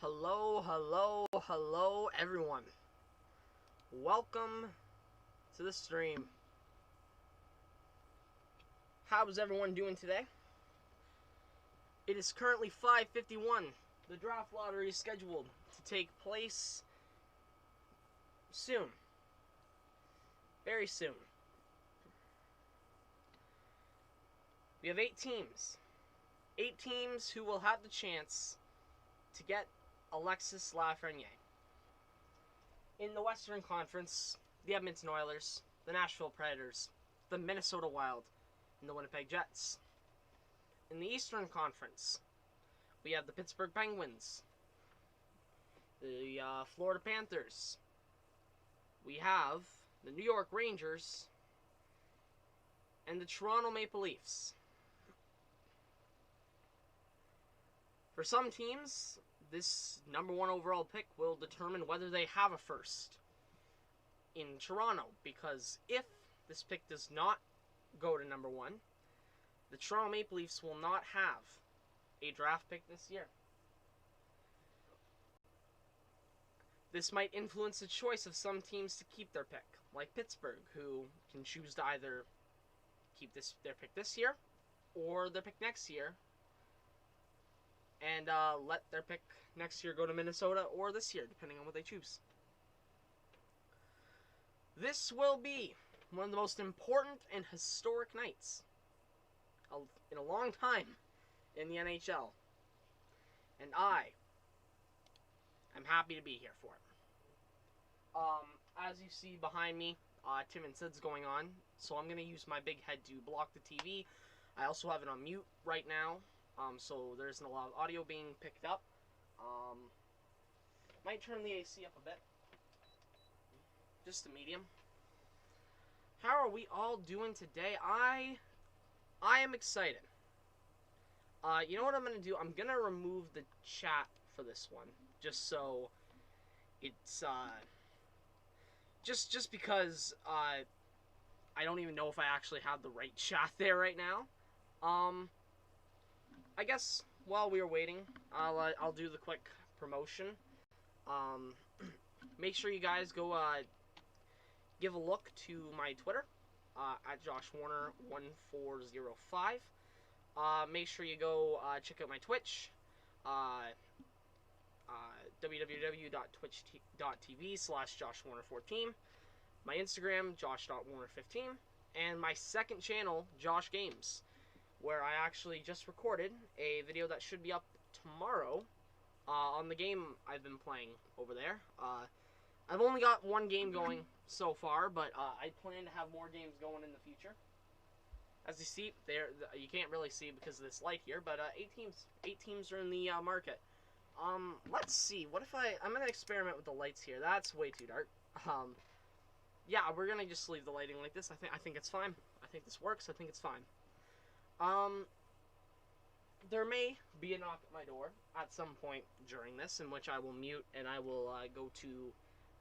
Hello, hello, hello, everyone. Welcome to the stream. How's everyone doing today? It is currently 5:51. The draft lottery is scheduled to take place soon. Very soon. We have 8 teams. 8 teams who will have the chance to get Alexis Lafreniere. In the Western Conference, the Edmonton Oilers, the Nashville Predators, the Minnesota Wild, and the Winnipeg Jets. In the Eastern Conference, we have the Pittsburgh Penguins, the Florida Panthers, we have the New York Rangers, and the Toronto Maple Leafs. For some teams, this number 1 overall pick will determine whether they have a first in Toronto, because if this pick does not go to number 1, the Toronto Maple Leafs will not have a draft pick this year. This might influence the choice of some teams to keep their pick, like Pittsburgh, who can choose to either keep their pick this year or their pick next year, and let their pick next year go to Minnesota or this year, depending on what they choose. This will be one of the most important and historic nights in a long time in the NHL. And I'm happy to be here for it. As you see behind me, Tim and Sid's going on, so I'm going to use my big head to block the TV. I also have it on mute right now. So there isn't a lot of audio being picked up. Might turn the AC up a bit. Just a medium. How are we all doing today? I am excited. You know what I'm going to do? I'm going to remove the chat for this one. Just so it's, just because, I don't even know if I actually have the right chat there right now. I guess while we are waiting, I'll do the quick promotion. Make sure you guys go give a look to my Twitter at JoshWarner1405. Make sure you go check out my Twitch, www.twitch.tv/JoshWarner14. My Instagram, josh.warner15, and my second channel, Josh Games, where I actually just recorded a video that should be up tomorrow on the game I've been playing over there. I've only got 1 game going so far, but I plan to have more games going in the future. As you see, you can't really see because of this light here, but 8 teams are in the market. Let's see. What if I'm gonna experiment with the lights here. That's way too dark. Yeah, we're gonna just leave the lighting like this. I think it's fine. I think this works. I think it's fine. There may be a knock at my door at some point during this, in which I will mute and I will go to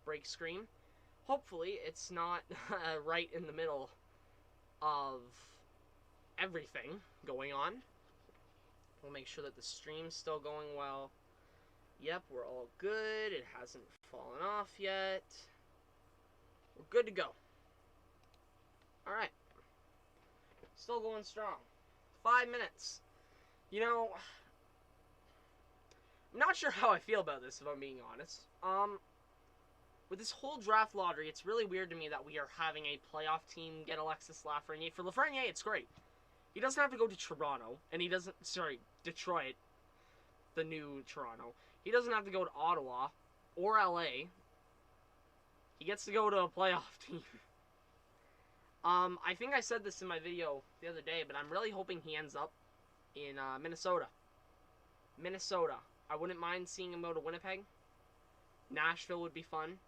break screen. Hopefully, it's not right in the middle of everything going on. We'll make sure that the stream's still going well. Yep, we're all good. It hasn't fallen off yet. We're good to go. Alright. Still going strong. 5 minutes. You know, I'm not sure how I feel about this, if I'm being honest. With this whole draft lottery, it's really weird to me that we are having a playoff team get Alexis Lafreniere. For Lafreniere, it's great. He doesn't have to go to Toronto, and he doesn't, Detroit, the new Toronto. He doesn't have to go to Ottawa or LA. He gets to go to a playoff team. I think I said this in my video the other day, but I'm really hoping he ends up in Minnesota. Minnesota. I wouldn't mind seeing him go to Winnipeg. Nashville would be fun.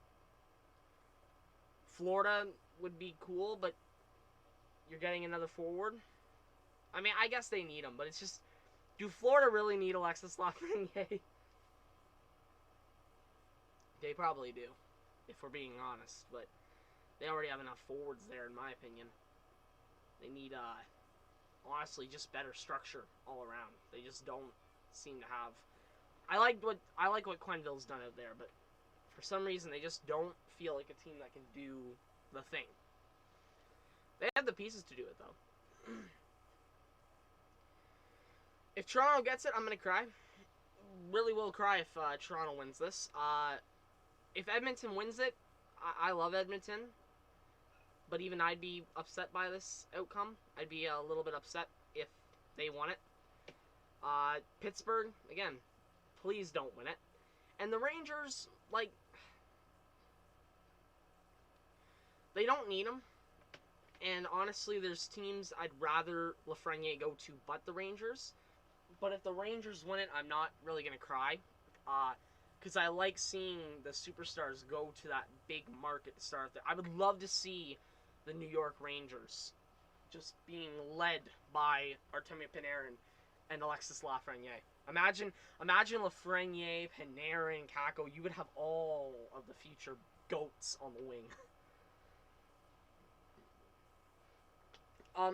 Florida would be cool, but you're getting another forward. I mean, I guess they need him, but it's just, do Florida really need Alexis Lafreniere? They probably do, if we're being honest, but they already have enough forwards there, in my opinion. They need, honestly, just better structure all around. They just don't seem to have... I like what Quenneville's done out there, but for some reason they just don't feel like a team that can do the thing. They have the pieces to do it though. If Toronto gets it, I'm gonna cry. Really will cry if Toronto wins this. If Edmonton wins it, I love Edmonton, but even I'd be upset by this outcome. I'd be a little bit upset if they won it. Pittsburgh, again, please don't win it. And the Rangers, like, they don't need them. And honestly, there's teams I'd rather Lafreniere go to but the Rangers. But if the Rangers win it, I'm not really going to cry. Because I like seeing the superstars go to that big market to start there. I would love to see the New York Rangers just being led by Artemi Panarin and Alexis Lafreniere. Imagine Lafreniere, Panarin, Kakko. You would have all of the future GOATs on the wing.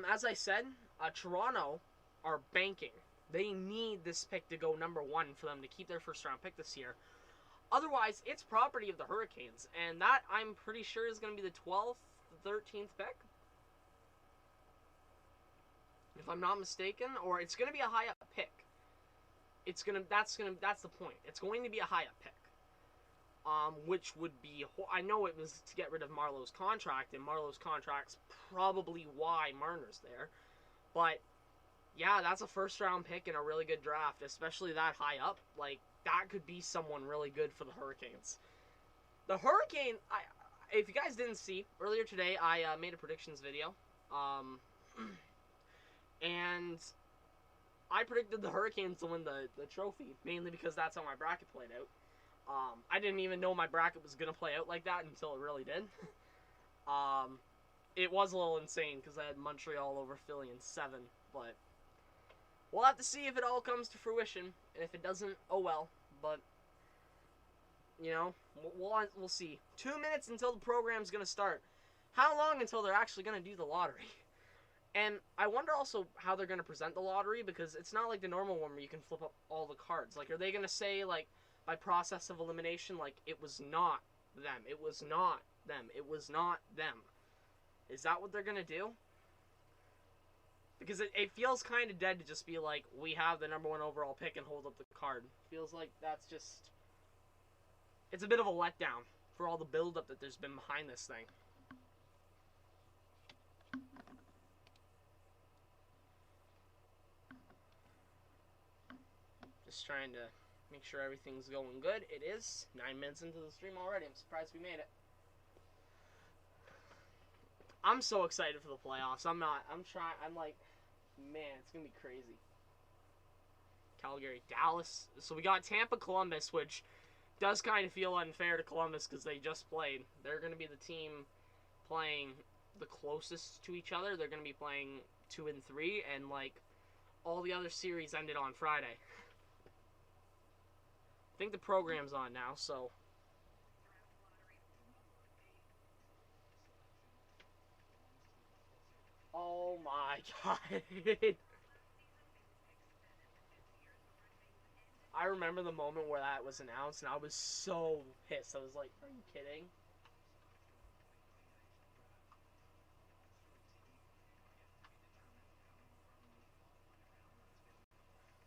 As I said, Toronto are banking. They need this pick to go number 1 for them to keep their first-round pick this year. Otherwise, it's property of the Hurricanes, and that, I'm pretty sure, is going to be the 12th, 13th pick. If I'm not mistaken, or it's going to be a high-up pick. That's the point. It's going to be a high-up pick. Which would be, I know it was to get rid of Marleau's contract, and Marleau's contract's probably why Marner's there. But, yeah, that's a first-round pick in a really good draft, especially that high up. Like, that could be someone really good for the Hurricanes. The Hurricanes, if you guys didn't see, earlier today I made a predictions video. And I predicted the Hurricanes to win the trophy, mainly because that's how my bracket played out. I didn't even know my bracket was going to play out like that until it really did. It was a little insane because I had Montreal over Philly in 7, but we'll have to see if it all comes to fruition, and if it doesn't, oh well. But, you know, we'll see. 2 minutes until the program's going to start. How long until they're actually going to do the lottery? And I wonder also how they're going to present the lottery, because it's not like the normal one where you can flip up all the cards. Like, are they going to say, like, by process of elimination, like, it was not them, it was not them, it was not them? Is that what they're going to do? Because it feels kind of dead to just be like, we have the number 1 overall pick and hold up the card. Feels like that's just... It's a bit of a letdown for all the build-up that there's been behind this thing. Just trying to make sure everything's going good. It is 9 minutes into the stream already. I'm surprised we made it. I'm so excited for the playoffs. I'm like, man, it's going to be crazy. Calgary, Dallas. So we got Tampa, Columbus, which does kind of feel unfair to Columbus because they just played. They're going to be the team playing the closest to each other. They're going to be playing 2 and 3, and, like, all the other series ended on Friday. I think the program's on now, so... Oh my god. I remember the moment where that was announced, and I was so pissed. I was like, are you kidding?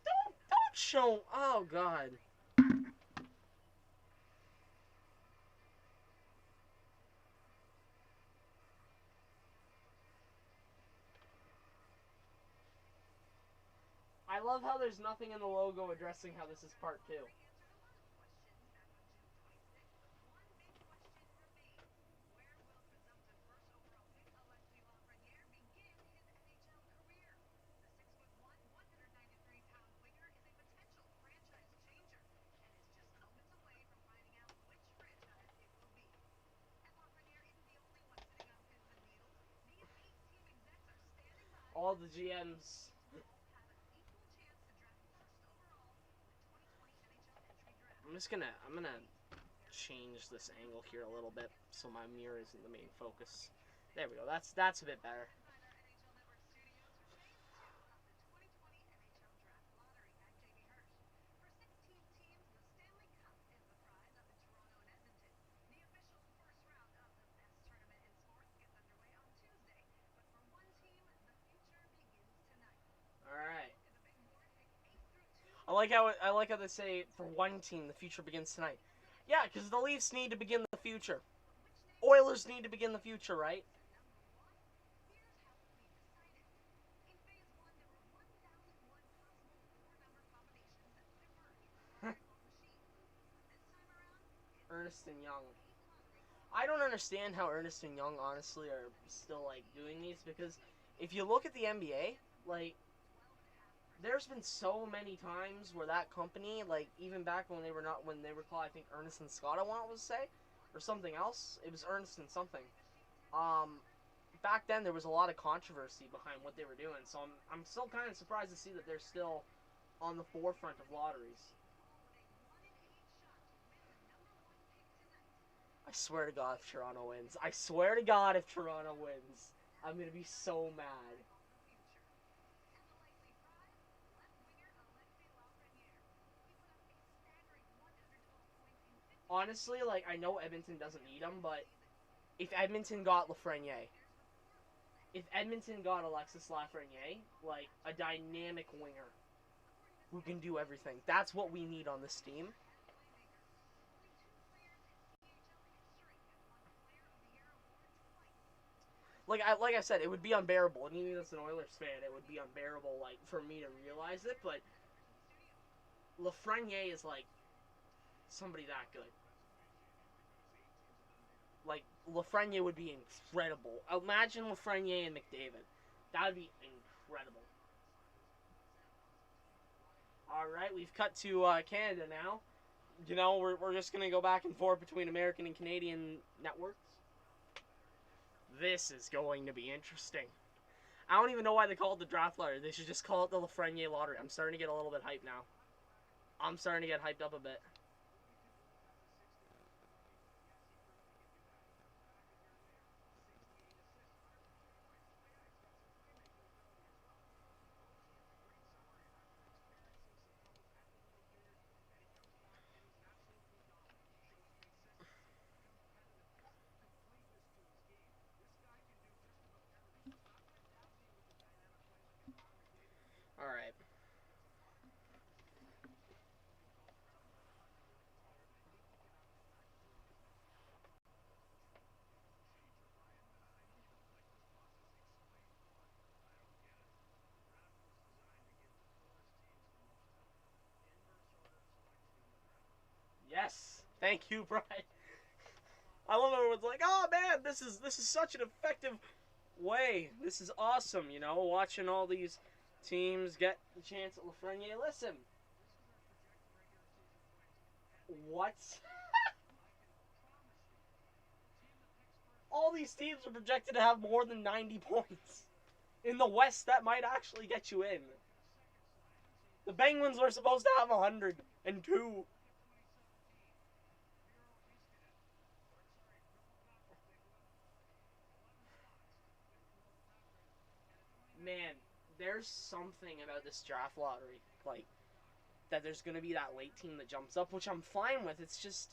Don't show... Oh god. I love how there's nothing in the logo addressing how this is part 2. All the GMs... I'm gonna change this angle here a little bit so my mirror isn't the main focus. There we go. That's a bit better. like how they say, for one team, the future begins tonight. Yeah, because the Leafs need to begin the future. Oilers need to begin the future, right? Ernest and Young. I don't understand how Ernest and Young, honestly, are still, like, doing these, because if you look at the NBA, like, there's been so many times where that company, like, even back when they were called, I think, Ernest and Scott, I want to say, or something else. It was Ernest and something. Back then there was a lot of controversy behind what they were doing, so I'm still kind of surprised to see that they're still on the forefront of lotteries. I swear to God if Toronto wins. I swear to God if Toronto wins, I'm going to be so mad. Honestly, like, I know Edmonton doesn't need him, but if Edmonton got Lafreniere, if Edmonton got Alexis Lafreniere, like, a dynamic winger who can do everything, that's what we need on this team. Like I said, it would be unbearable, and even as an Oilers fan, it would be unbearable, like, for me to realize it, but Lafreniere is, like, somebody that good. Like, Lafreniere would be incredible. Imagine Lafreniere and McDavid. That would be incredible. Alright, we've cut to Canada now. You know, we're just going to go back and forth between American and Canadian networks. This is going to be interesting. I don't even know why they call it the draft lottery. They should just call it the Lafreniere lottery. I'm starting to get a little bit hyped now. I'm starting to get hyped up a bit. Alright. Yes. Thank you, Brian. I love everyone's like, oh man, this is such an effective way. This is awesome, you know, watching all these teams get the chance at Lafreniere. Listen. What? All these teams are projected to have more than 90 points. In the West, that might actually get you in. The Penguins were supposed to have 102. Man, there's something about this draft lottery, like, that there's going to be that late team that jumps up, which I'm fine with. It's just,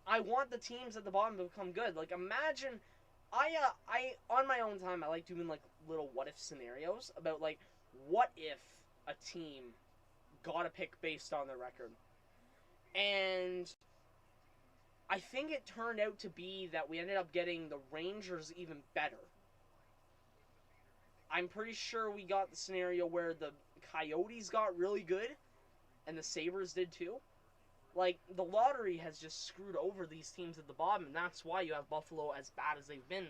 I want the teams at the bottom to become good. Like, imagine, I on my own time, I like doing, like, little what-if scenarios about, like, what if a team got a pick based on their record? And I think it turned out to be that we ended up getting the Rangers even better. I'm pretty sure we got the scenario where the Coyotes got really good, and the Sabres did too. Like, the lottery has just screwed over these teams at the bottom, and that's why you have Buffalo as bad as they've been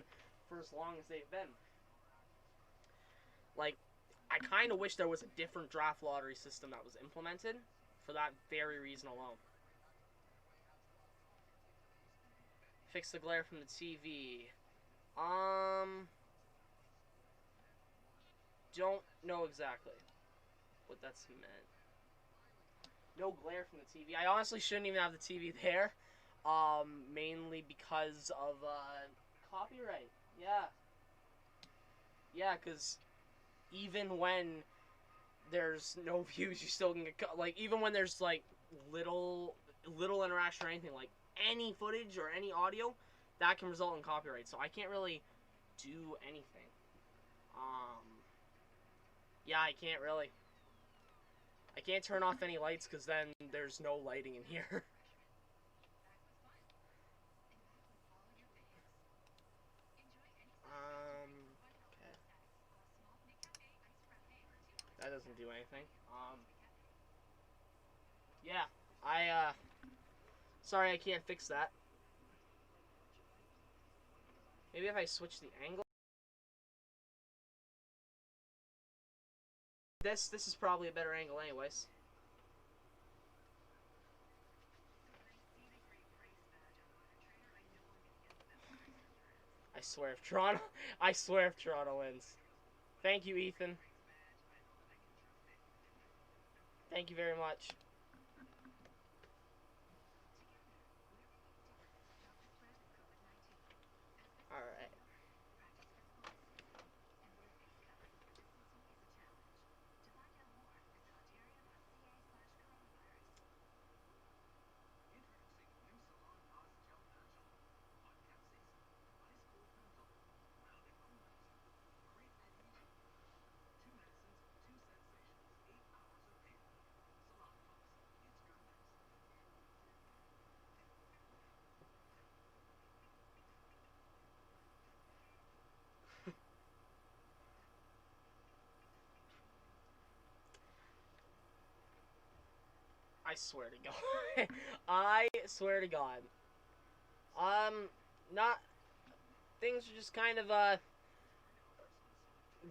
for as long as they've been. Like, I kind of wish there was a different draft lottery system that was implemented for that very reason alone. Fix the glare from the TV. Don't know exactly what that's meant. No glare from the TV. I honestly shouldn't even have the TV there. Mainly because of copyright. Yeah. Yeah, because even when there's no views, you still can get like, even when there's like little interaction or anything, like any footage or any audio, that can result in copyright. So I can't really do anything. Yeah, I can't really. I can't turn off any lights because then there's no lighting in here. Okay. That doesn't do anything. Yeah. Sorry I can't fix that. Maybe if I switch the angle. This is probably a better angle anyways. I swear if Toronto wins. Thank you, Ethan. Thank you very much. Alright. I swear to God. I swear to God. Not... Things are just kind of,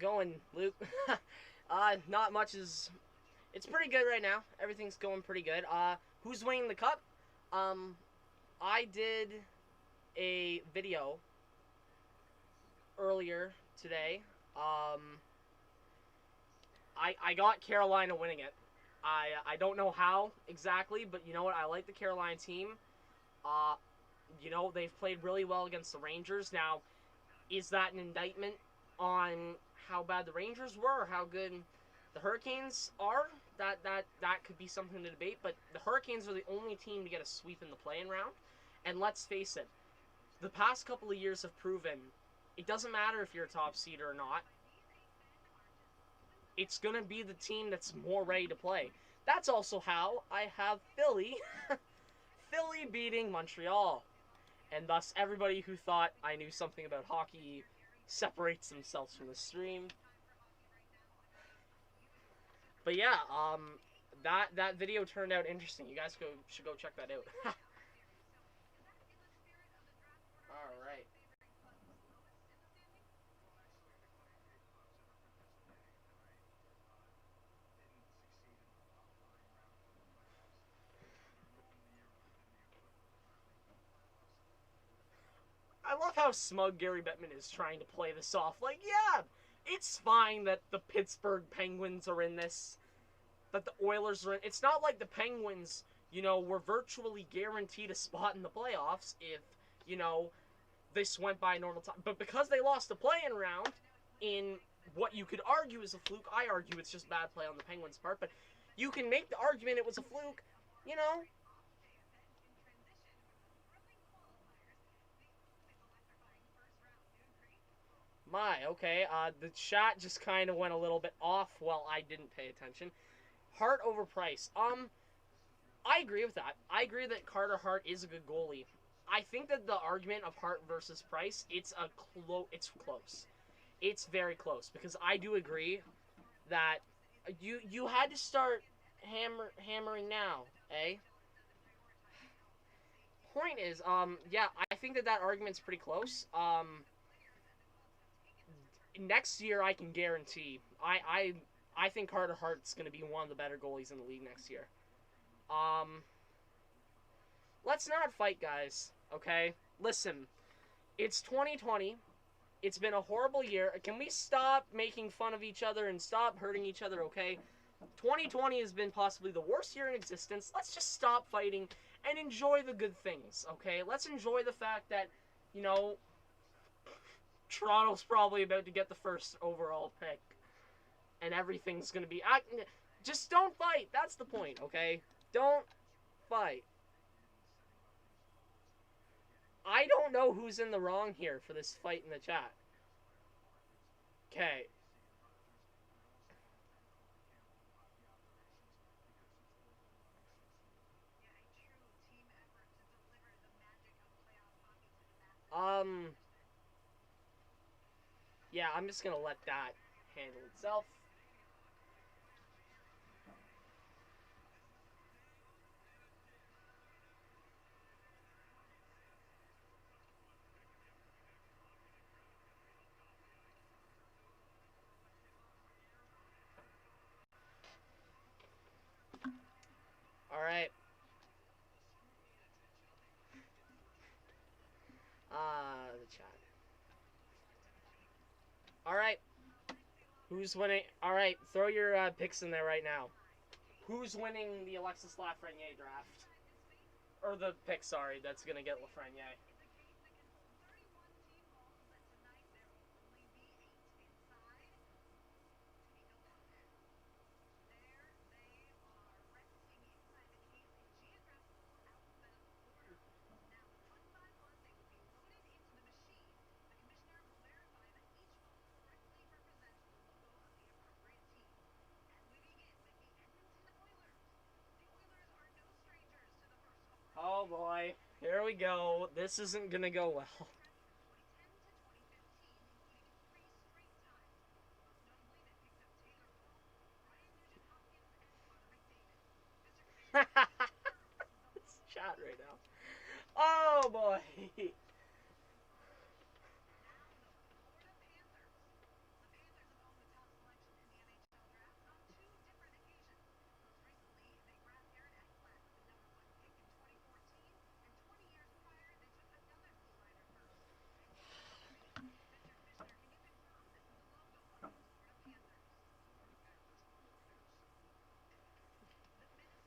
going, Luke. Not much is... It's pretty good right now. Everything's going pretty good. Who's winning the cup? I did a video earlier today. I got Carolina winning it. I don't know how exactly, but you know what? I like the Carolina team. You know, they've played really well against the Rangers. Now, is that an indictment on how bad the Rangers were or how good the Hurricanes are? That could be something to debate, but the Hurricanes are the only team to get a sweep in the play-in round. And let's face it, the past couple of years have proven it doesn't matter if you're a top seed or not. It's going to be the team that's more ready to play. That's also how I have Philly Philly beating Montreal. And thus everybody who thought I knew something about hockey separates themselves from the stream. But yeah, that video turned out interesting. You guys should go check that out. Alright. I love how smug Gary Bettman is trying to play this off. Like, yeah, it's fine that the Pittsburgh Penguins are in this, that the Oilers are in. It's not like the Penguins, you know, were virtually guaranteed a spot in the playoffs if, you know, this went by normal time. But because they lost the play-in round in what you could argue is a fluke, I argue it's just bad play on the Penguins' part, but you can make the argument it was a fluke, you know. Okay. The chat just kind of went a little bit off while I didn't pay attention. Hart over Price. I agree with that. I agree that Carter Hart is a good goalie. I think that the argument of Hart versus Price, it's close. It's very close because I do agree that you had to start hammering now, eh? Point is, yeah, I think that argument's pretty close. Next year I can guarantee I think Carter Hart's going to be one of the better goalies in the league next year. Let's not fight, guys, okay? Listen, it's 2020. It's been a horrible year. Can we stop making fun of each other and stop hurting each other, okay? 2020 has been possibly the worst year in existence. Let's just stop fighting and enjoy the good things, okay? Let's enjoy the fact that, you know, Toronto's probably about to get the first overall pick. And everything's going to be... just don't fight. That's the point, okay? Don't fight. I don't know who's in the wrong here for this fight in the chat. Okay. Um, yeah, I'm just gonna let that handle itself. All right. The chat. All right. Who's winning? All right, throw your picks in there right now. Who's winning the Alexis Lafreniere draft? Or the pick, sorry, that's gonna get Lafreniere. Oh boy, here we go. This isn't gonna go well. It's chat right now. Oh boy.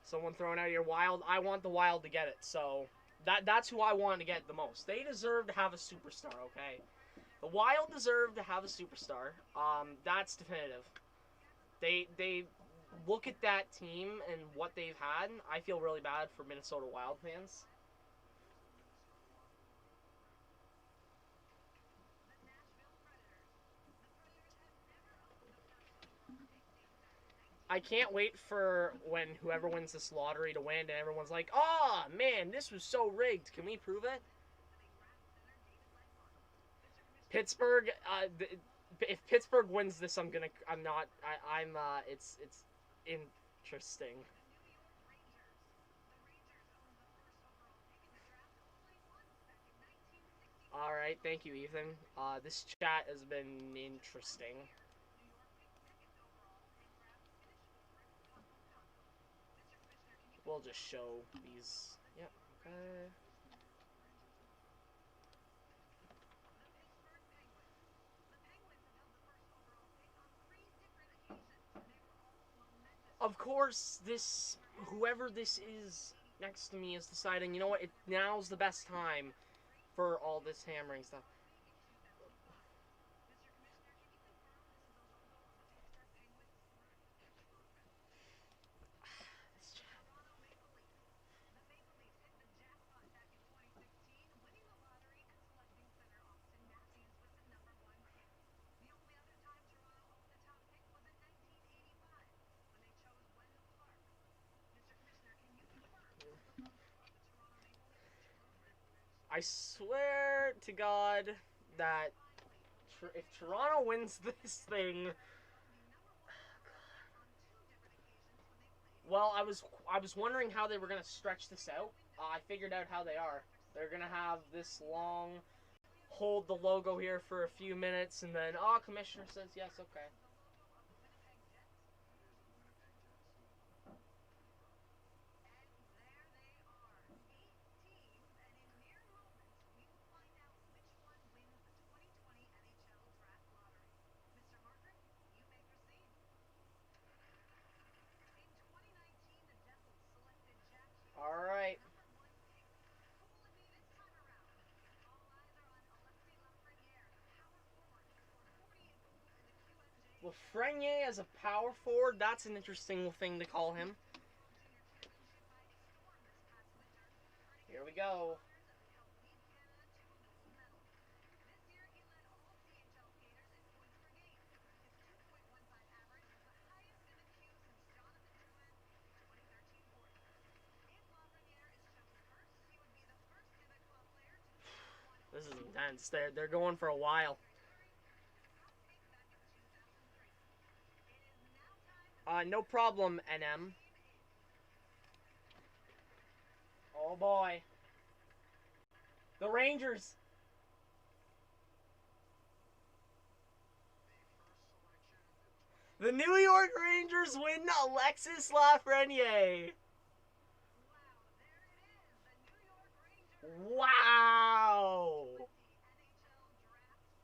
Someone throwing out your Wild. I want the Wild to get it, so that's who I want to get the most. They deserve to have a superstar, okay? The Wild deserve to have a superstar. That's definitive. They look at that team and what they've had. I feel really bad for Minnesota Wild fans. I can't wait for when whoever wins this lottery to win, and everyone's like, "Oh man, this was so rigged. Can we prove it?" Pittsburgh. If Pittsburgh wins this, I'm gonna. I'm not. I'm. It's interesting. All right, thank you, Ethan. This chat has been interesting. We'll just show these. Yeah. Okay. Of course, this whoever this is next to me is deciding. You know what? Now's the best time for all this hammering stuff. I swear to God that if Toronto wins this thing, well, I was wondering how they were gonna stretch this out. I figured out how they are. They're gonna have this long hold the logo here for a few minutes, and then commissioner says yes, okay. All right. Lafreniere as a power forward, that's an interesting thing to call him. Here we go. This is intense. They're going for a while. No problem, NM. Oh boy. The Rangers. The New York Rangers win Alexis Lafreniere. Wow.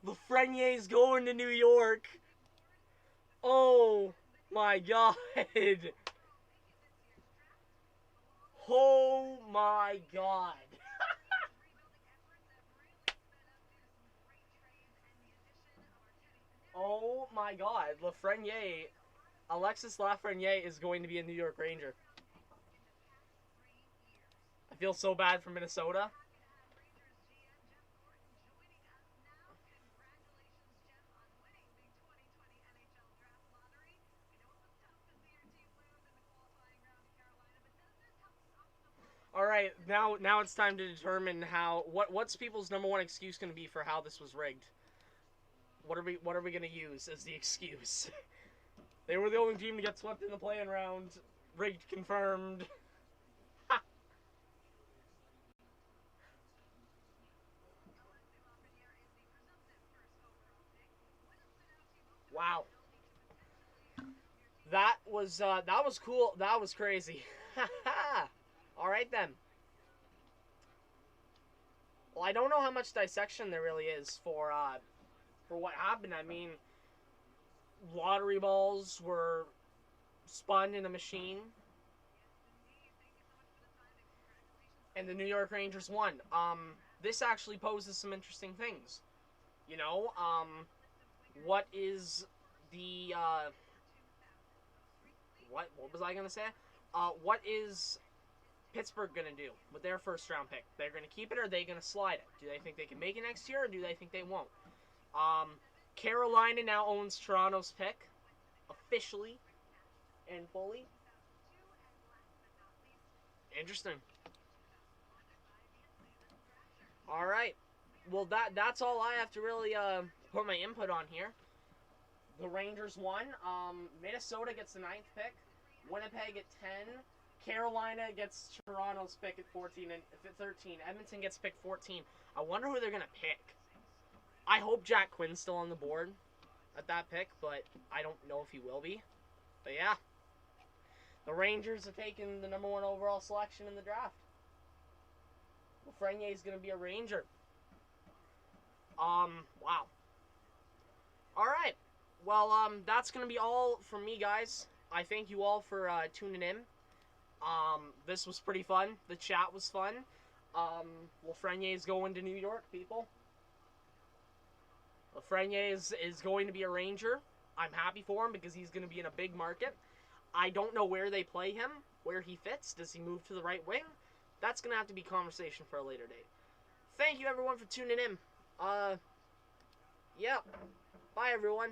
Lafreniere's going to New York. Oh my god. Oh my god. Oh my god. Alexis Lafreniere is going to be a New York Ranger. I feel so bad for Minnesota. All right, now it's time to determine what's people's number one excuse going to be for how this was rigged. What are we going to use as the excuse? They were the only team to get swept in the play-in round. Rigged confirmed. Wow. That was cool. That was crazy. All right then. Well, I don't know how much dissection there really is for what happened. I mean, lottery balls were spun in a machine, and the New York Rangers won. This actually poses some interesting things. You know, what is the what was I gonna say? What is Pittsburgh gonna do with their first round pick? They're gonna keep it, or are they gonna slide it? Do they think they can make it next year, or do they think they won't? Carolina now owns Toronto's pick, officially and fully. Interesting. All right. Well, that's all I have to really put my input on here. The Rangers won. Minnesota gets the 9th pick. Winnipeg at 10. Carolina gets Toronto's pick at 14 and 13. Edmonton gets pick 14. I wonder who they're gonna pick. I hope Jack Quinn's still on the board at that pick, but I don't know if he will be. But yeah, the Rangers are taking the number 1 overall selection in the draft. Lafreniere is gonna be a Ranger. Wow. All right. Well, that's gonna be all from me, guys. I thank you all for tuning in. This was pretty fun. The chat was fun. Lafreniere is going to New York, people. Lafreniere is going to be a Ranger. I'm happy for him because he's going to be in a big market. I don't know where they play him, where he fits. Does he move to the right wing? That's going to have to be conversation for a later date. Thank you, everyone, for tuning in. Yeah. Bye, everyone.